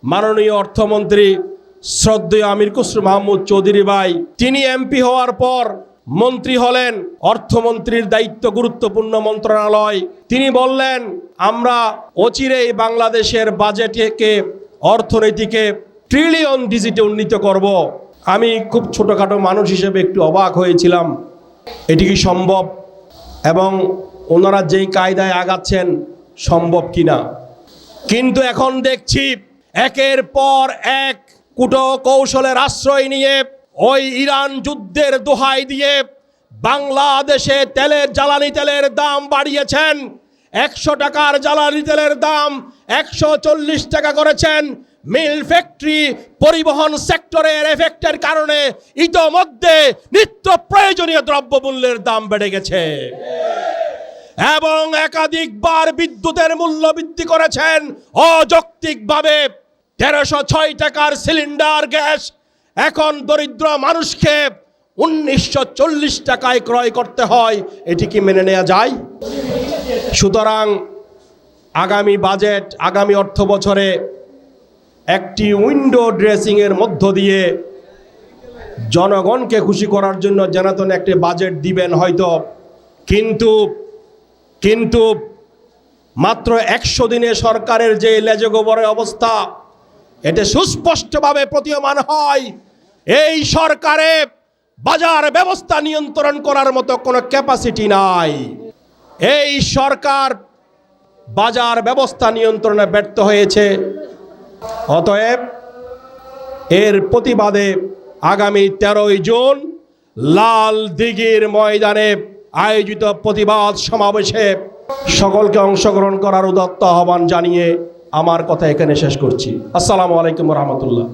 মাননীয় অর্থমন্ত্রী শ্রদ্ধেয় আমির খসরু মাহমুদ চৌধুরী ভাই, তিনি এমপি হওয়ার পর মন্ত্রী হলেন, অর্থমন্ত্রীর দায়িত্ব গুরুত্বপূর্ণ মন্ত্রণালয়। তিনি বললেন আমরা অচিরেই বাংলাদেশের বাজেটকে, অর্থনীতিকে ট্রিলিয়ন ডিজিটে উন্নীত করব। আমি খুব ছোটোখাটো মানুষ হিসেবে একটু অবাক হয়েছিলাম, এটি কি সম্ভব এবং ওনারা যেই কায়দায় আগাচ্ছেন সম্ভব কিনা। কিন্তু এখন দেখছি একের পর এক কূট কৌশলের আশ্রয় নিয়ে ওই ইরান যুদ্ধের দোহাই দিয়ে বাংলাদেশে জ্বালানি তেলের দাম বাড়িয়েছেন। 100 টাকার জ্বালানি তেলের দাম 140 টাকা করেছেন। মিল ফ্যাক্টরি, পরিবহন সেক্টরের এফেক্টের কারণে ইতোমধ্যে নিত্য প্রয়োজনীয় দ্রব্যমূল্যের দাম বেড়ে গেছে এবং একাধিকবার বিদ্যুতের মূল্য বৃদ্ধি করেছেন অযৌক্তিকভাবে। 1306 টাকার সিলিন্ডার গ্যাস এখন দরিদ্র মানুষকে 1940 টাকায় ক্রয় করতে হয়। এটি কি মেনে নেওয়া যায়? সুতরাং আগামী বাজেট, আগামী অর্থ বছরে একটি উইন্ডো ড্রেসিংয়ের মধ্য দিয়ে জনগণকে খুশি করার জন্য জনাতন একটি বাজেট দিবেন হয়তো, কিন্তু মাত্র 100 দিনে সরকারের যে লেজগোবরের অবস্থা, এটা সুস্পষ্টভাবে প্রতীয়মান হয় এই সরকারে বাজার ব্যবস্থা নিয়ন্ত্রণ করার মতো কোনো ক্যাপাসিটি নাই। এই সরকার বাজার ব্যবস্থা নিয়ন্ত্রণে ব্যর্থ হয়েছে। অতএব এর প্রতিবাদে আগামী 13ই জুন লাল দিঘির ময়দানে আয়োজিত প্রতিবাদ সমাবেশে সকলকে অংশগ্রহণ করার উদাত্ত আহ্বান জানিয়ে আমার কথা এখানে শেষ করছি। আসসালামু আলাইকুম রহমতুল্লাহ।